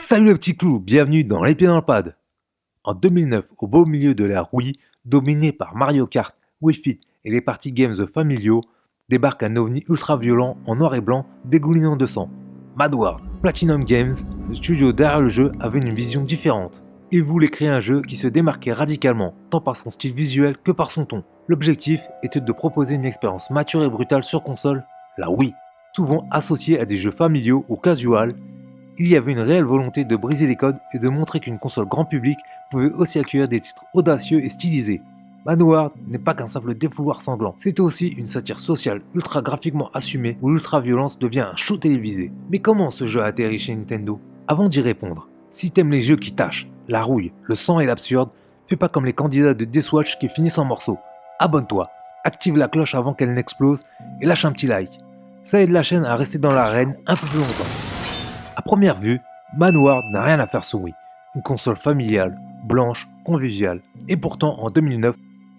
Salut le petit clou, bienvenue dans Les Pieds dans le Pad. En 2009, au beau milieu de l'ère Wii, dominé par Mario Kart, Wii Fit et les party games familiaux, débarque un ovni ultra violent en noir et blanc dégoulinant de sang. Mad World. Platinum Games, le studio derrière le jeu, avait une vision différente. Il voulait créer un jeu qui se démarquait radicalement, tant par son style visuel que par son ton. L'objectif était de proposer une expérience mature et brutale sur console, la Wii. Souvent associée à des jeux familiaux ou casual, il y avait une réelle volonté de briser les codes et de montrer qu'une console grand public pouvait aussi accueillir des titres audacieux et stylisés. Mad World n'est pas qu'un simple défouloir sanglant, c'est aussi une satire sociale ultra graphiquement assumée où l'ultra-violence devient un show télévisé. Mais comment ce jeu a atterri chez Nintendo? Avant d'y répondre, si t'aimes les jeux qui tâchent, la rouille, le sang et l'absurde, fais pas comme les candidats de Deathwatch qui finissent en morceaux. Abonne-toi, active la cloche avant qu'elle n'explose et lâche un petit like. Ça aide la chaîne à rester dans l'arène un peu plus longtemps. À première vue, Mad World n'a rien à faire sur Wii. Une console familiale, blanche, conviviale. Et pourtant, en 2009,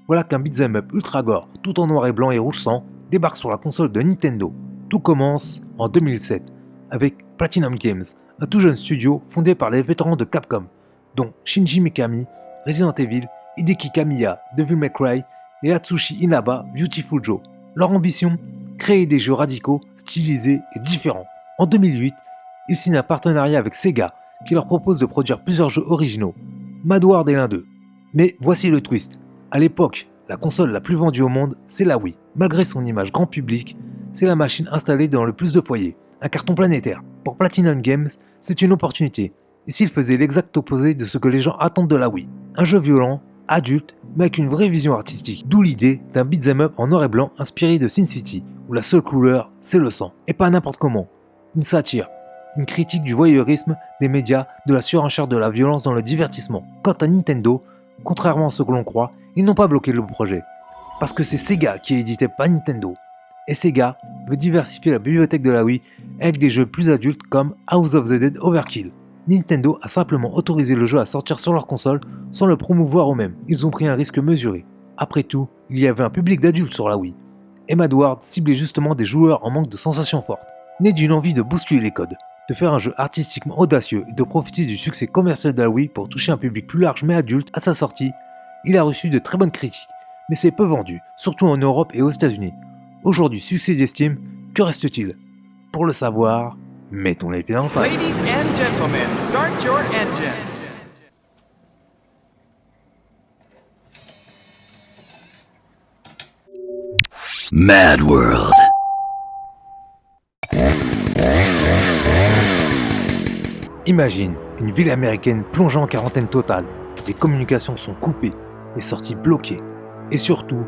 voilà qu'un beat'em up ultra gore, tout en noir et blanc et rouge sang, débarque sur la console de Nintendo. Tout commence en 2007, avec Platinum Games, un tout jeune studio fondé par les vétérans de Capcom, dont Shinji Mikami, Resident Evil, Hideki Kamiya, Devil May Cry et Atsushi Inaba, Beautiful Joe. Leur ambition, créer des jeux radicaux, stylisés et différents. En 2008, ils signent un partenariat avec Sega, qui leur propose de produire plusieurs jeux originaux. Mad World est l'un d'eux. Mais voici le twist. À l'époque, la console la plus vendue au monde, c'est la Wii. Malgré son image grand public, c'est la machine installée dans le plus de foyers. Un carton planétaire. Pour Platinum Games, c'est une opportunité. Et s'ils faisaient l'exact opposé de ce que les gens attendent de la Wii. Un jeu violent, adulte, mais avec une vraie vision artistique. D'où l'idée d'un beat'em up en noir et blanc inspiré de Sin City, où la seule couleur, c'est le sang. Et pas n'importe comment. Une satire. Une critique du voyeurisme des médias, de la surenchère de la violence dans le divertissement. Quant à Nintendo, contrairement à ce que l'on croit, ils n'ont pas bloqué le projet. Parce que c'est Sega qui est édité par Nintendo. Et Sega veut diversifier la bibliothèque de la Wii avec des jeux plus adultes comme House of the Dead Overkill. Nintendo a simplement autorisé le jeu à sortir sur leur console sans le promouvoir eux-mêmes. Ils ont pris un risque mesuré. Après tout, il y avait un public d'adultes sur la Wii. Et Mad World ciblait justement des joueurs en manque de sensations fortes. Né d'une envie de bousculer les codes, de faire un jeu artistiquement audacieux et de profiter du succès commercial de la Wii pour toucher un public plus large mais adulte à sa sortie, il a reçu de très bonnes critiques, mais c'est peu vendu, surtout en Europe et aux États-Unis. Aujourd'hui, succès d'estime, que reste-t-il? Pour le savoir, mettons les pieds dans le plat. Ladies and gentlemen, start your engines. Mad World. Imagine une ville américaine plongeant en quarantaine totale. Les communications sont coupées, les sorties bloquées. Et surtout,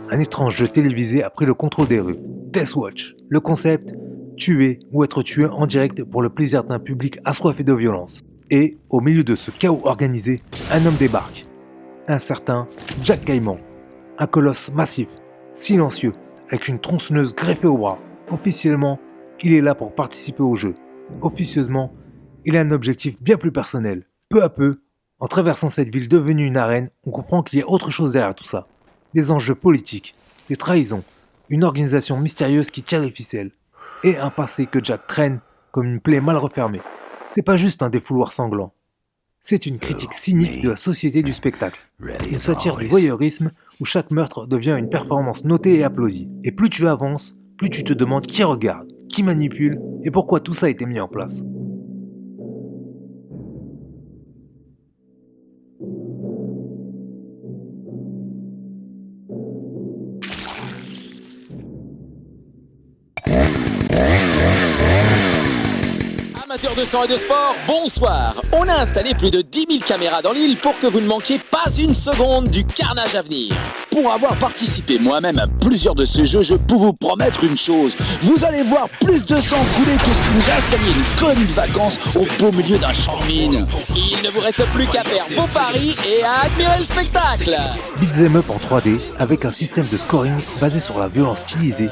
un étrange jeu télévisé a pris le contrôle des rues. Deathwatch. Le concept, tuer ou être tué en direct pour le plaisir d'un public assoiffé de violence. Et, au milieu de ce chaos organisé, un homme débarque. Un certain Jack Cayman. Un colosse massif, silencieux, avec une tronçonneuse greffée au bras. Officiellement, il est là pour participer au jeu. Officieusement, il a un objectif bien plus personnel. Peu à peu, en traversant cette ville devenue une arène, on comprend qu'il y a autre chose derrière tout ça. Des enjeux politiques, des trahisons, une organisation mystérieuse qui tire les ficelles, et un passé que Jack traîne comme une plaie mal refermée. C'est pas juste un défouloir sanglant. C'est une critique cynique de la société du spectacle. Une satire du voyeurisme où chaque meurtre devient une performance notée et applaudie. Et plus tu avances, plus tu te demandes qui regarde, qui manipule et pourquoi tout ça a été mis en place. Amateurs de sang et de sport, bonsoir. On a installé plus de 10 000 caméras dans l'île pour que vous ne manquiez pas une seconde du carnage à venir. Pour avoir participé moi-même à plusieurs de ces jeux, je peux vous promettre une chose. Vous allez voir plus de sang couler que si vous installiez une colonie de vacances au beau milieu d'un champ de mine. Il ne vous reste plus qu'à faire vos paris et à admirer le spectacle. Beat'em up en 3D avec un système de scoring basé sur la violence stylisée.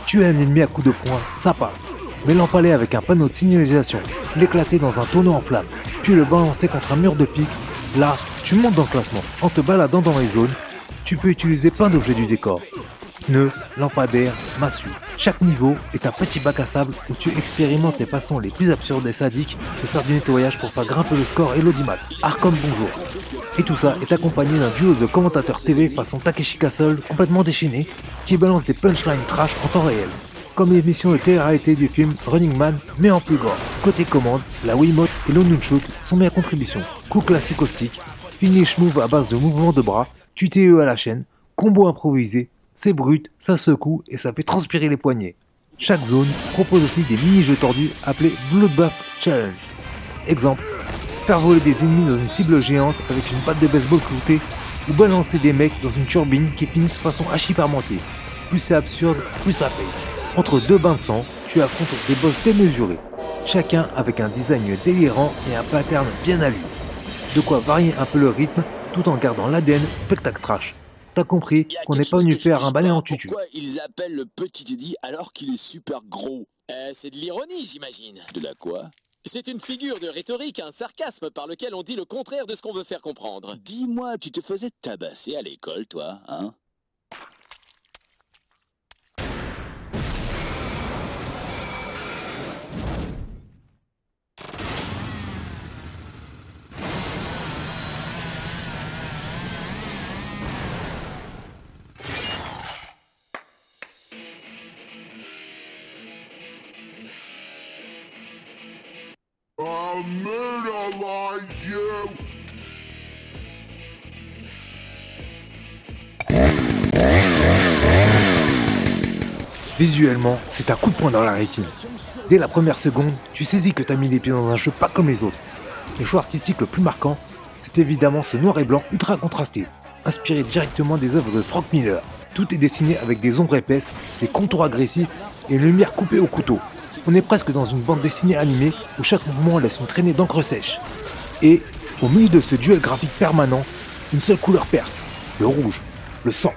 Tuer un ennemi à coups de poing, ça passe. Mais l'empaler avec un panneau de signalisation, l'éclater dans un tonneau en flammes, puis le balancer contre un mur de pique, là, tu montes dans le classement. En te baladant dans les zones, tu peux utiliser plein d'objets du décor. pneus, lampadaires, massues. Chaque niveau est un petit bac à sable où tu expérimentes les façons les plus absurdes et sadiques de faire du nettoyage pour faire grimper le score et l'audimat. Arcom bonjour. Et tout ça est accompagné d'un duo de commentateurs TV façon Takeshi Castle complètement déchaîné qui balance des punchlines trash en temps réel. Comme l'émission de télé-réalité du film Running Man, mais en plus grand. Côté commande, la Wiimote et le Nunchuk sont mis à contribution. Coup classique au stick, finish move à base de mouvements de bras, QTE à la chaîne, combo improvisé, c'est brut, ça secoue et ça fait transpirer les poignets. Chaque zone propose aussi des mini-jeux tordus appelés Bloodbath Challenge. Exemple, faire voler des ennemis dans une cible géante avec une batte de baseball cloutée ou balancer des mecs dans une turbine qui finissent façon hachis parmentier. Plus c'est absurde, plus ça paye. Entre deux bains de sang, tu affrontes des boss démesurés, chacun avec un design délirant et un pattern bien à lui. De quoi varier un peu le rythme tout en gardant l'ADN spectacle trash. T'as compris qu'on n'est pas venu faire un balai en tutu. Pourquoi il l'appelle le petit Eddie alors qu'il est super gros? C'est de l'ironie, j'imagine. De la quoi? C'est une figure de rhétorique, un sarcasme par lequel on dit le contraire de ce qu'on veut faire comprendre. Dis-moi, tu te faisais tabasser à l'école, toi, hein? I'll murderize you! Visuellement, c'est un coup de poing dans la rétine. Dès la première seconde, tu saisis que t'as mis les pieds dans un jeu pas comme les autres. Le choix artistique le plus marquant, c'est évidemment ce noir et blanc ultra contrasté, inspiré directement des œuvres de Frank Miller. Tout est dessiné avec des ombres épaisses, des contours agressifs et une lumière coupée au couteau. On est presque dans une bande dessinée animée où chaque mouvement laisse une traînée d'encre sèche. Et, au milieu de ce duel graphique permanent, une seule couleur perce, le rouge, le sang.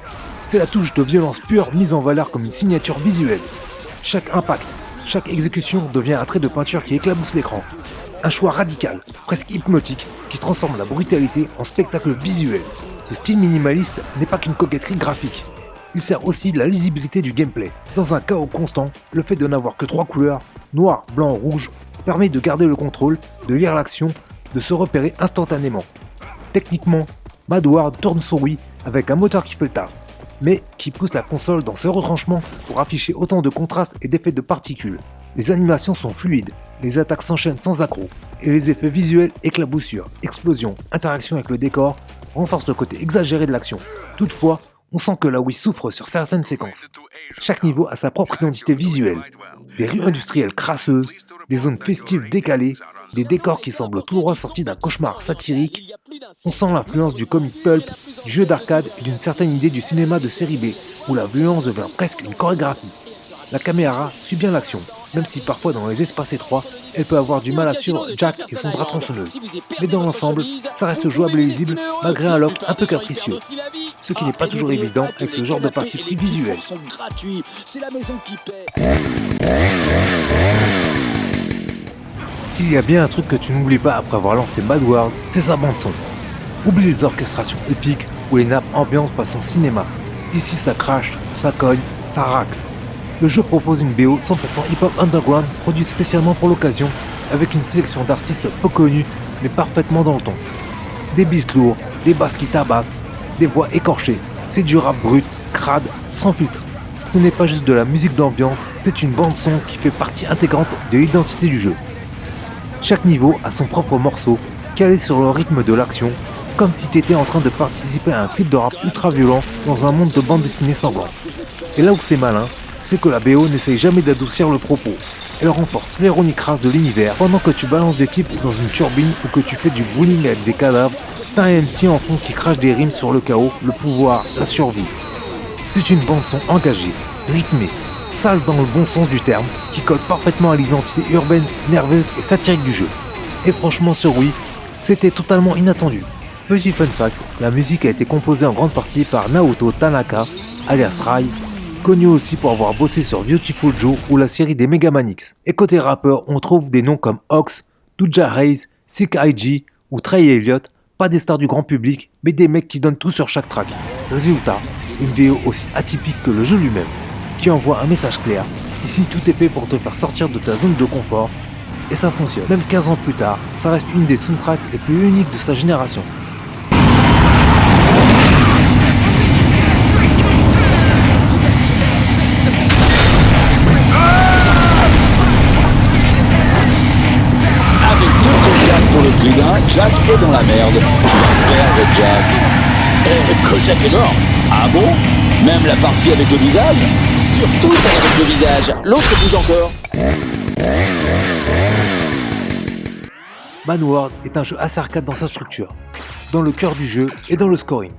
C'est la touche de violence pure mise en valeur comme une signature visuelle. Chaque impact, chaque exécution devient un trait de peinture qui éclabousse l'écran. Un choix radical, presque hypnotique, qui transforme la brutalité en spectacle visuel. Ce style minimaliste n'est pas qu'une coquetterie graphique. Il sert aussi de la lisibilité du gameplay. Dans un chaos constant, le fait de n'avoir que 3 couleurs, noir, blanc, rouge, permet de garder le contrôle, de lire l'action, de se repérer instantanément. Techniquement, Mad World tourne sur Wii avec un moteur qui fait le taf, mais qui pousse la console dans ses retranchements pour afficher autant de contrastes et d'effets de particules. Les animations sont fluides, les attaques s'enchaînent sans accroc, et les effets visuels, éclaboussures, explosions, interactions avec le décor, renforcent le côté exagéré de l'action. Toutefois, on sent que la Wii souffre sur certaines séquences. Chaque niveau a sa propre identité visuelle. Des rues industrielles crasseuses, des zones festives décalées, des décors qui semblent tout droit sortis d'un cauchemar satirique. On sent l'influence du comic pulp, du jeu d'arcade et d'une certaine idée du cinéma de série B, où la violence devient presque une chorégraphie. La caméra suit bien l'action, même si parfois dans les espaces étroits, elle peut avoir du mal à suivre Jack et son bras tronçonneuse. Mais dans l'ensemble, ça reste jouable et lisible malgré un look un peu capricieux. Ce qui n'est pas toujours évident avec ce genre de partie plus visuelle. S'il y a bien un truc que tu n'oublies pas après avoir lancé Mad World, c'est sa bande-son. Oublie les orchestrations épiques ou les nappes ambiantes façon cinéma. Ici ça crache, ça cogne, ça racle. Le jeu propose une BO 100% hip-hop underground produite spécialement pour l'occasion avec une sélection d'artistes peu connus mais parfaitement dans le ton. Des beats lourds, des basses qui tabassent, des voix écorchées, c'est du rap brut, crade, sans filtre. Ce n'est pas juste de la musique d'ambiance, c'est une bande son qui fait partie intégrante de l'identité du jeu. Chaque niveau a son propre morceau, calé sur le rythme de l'action, comme si t'étais en train de participer à un clip de rap ultra violent dans un monde de bande dessinée sanglante. Et là où c'est malin, c'est que la BO n'essaye jamais d'adoucir le propos. Elle renforce l'ironie crasse de l'univers pendant que tu balances des types dans une turbine ou que tu fais du bowling avec des cadavres. T'as un MC en fond qui crache des rimes sur le chaos, le pouvoir, la survie. C'est une bande son engagée, rythmée, sale dans le bon sens du terme, qui colle parfaitement à l'identité urbaine, nerveuse et satirique du jeu. Et franchement sur Wii, c'était totalement inattendu. Petit fun fact, la musique a été composée en grande partie par Naoto Tanaka, alias Rai, connu aussi pour avoir bossé sur Beautiful Joe ou la série des Mega X. Et côté rappeur, on trouve des noms comme Ox, Doja Hayes, Sick IG ou Trey Elliott, pas des stars du grand public, mais des mecs qui donnent tout sur chaque track. Résultat, Une BO aussi atypique que le jeu lui-même, qui envoie un message clair. Ici, tout est fait pour te faire sortir de ta zone de confort, et ça fonctionne. Même 15 ans plus tard, ça reste une des soundtracks les plus uniques de sa génération. Avec 2 sauvegardes pour le prix d'un, Jack est dans la merde. Tu vas perdre, Jack. Que Jack est mort. Ah bon? Même la partie avec le visage? Surtout celle avec le visage. L'autre bouge encore. Manworld est un jeu assez arcade dans sa structure, dans le cœur du jeu et dans le scoring.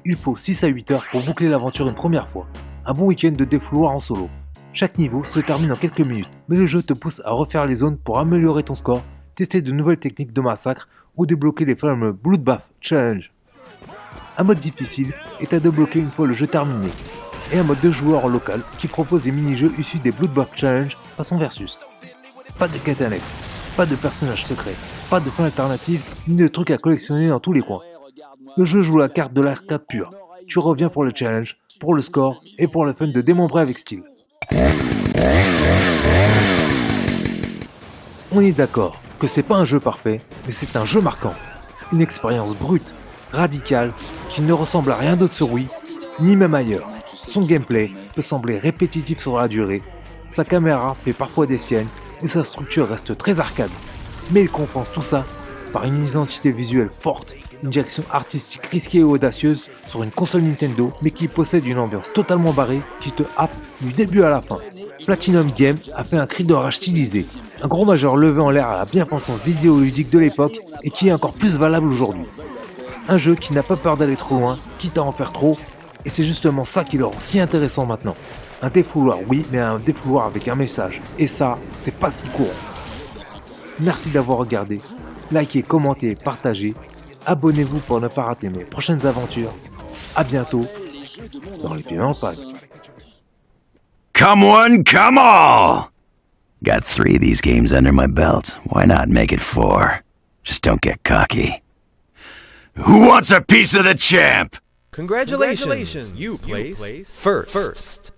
Il faut 6 à 8 heures pour boucler l'aventure une première fois. Un bon week-end de défouloir en solo. Chaque niveau se termine en quelques minutes, mais le jeu te pousse à refaire les zones pour améliorer ton score, tester de nouvelles techniques de massacre ou débloquer les fameux Bloodbath Challenge. Un mode difficile est à débloquer une fois le jeu terminé, et un mode de joueur local qui propose des mini-jeux issus des Bloodbath Challenge façon versus. Pas de quête annexe, pas de personnages secrets, pas de fin alternative, ni de trucs à collectionner dans tous les coins. Le jeu joue la carte de l'arcade pure. Tu reviens pour le challenge, pour le score et pour le fun de démembrer avec style. On est d'accord que c'est pas un jeu parfait, mais c'est un jeu marquant. Une expérience brute, radicale, qui ne ressemble à rien d'autre sur Wii, ni même ailleurs. Son gameplay peut sembler répétitif sur la durée, sa caméra fait parfois des siennes et sa structure reste très arcade. Mais il compense tout ça par une identité visuelle forte, une direction artistique risquée et audacieuse sur une console Nintendo, mais qui possède une ambiance totalement barrée qui te happe du début à la fin. Platinum Games a fait un cri de rage stylisé, un gros majeur levé en l'air à la bien-pensance vidéoludique de l'époque et qui est encore plus valable aujourd'hui. Un jeu qui n'a pas peur d'aller trop loin, quitte à en faire trop, et c'est justement ça qui le rend si intéressant maintenant. Un défouloir, oui, mais un défouloir avec un message, et ça, c'est pas si courant. Merci d'avoir regardé, likez, commentez, partagez, abonnez-vous pour ne pas rater mes prochaines aventures. À bientôt dans les pieds dans le pad. Come one, come all! Got 3 of these games under my belt. Why not make it 4? Just don't get cocky. Who wants a piece of the champ? Congratulations. You place first.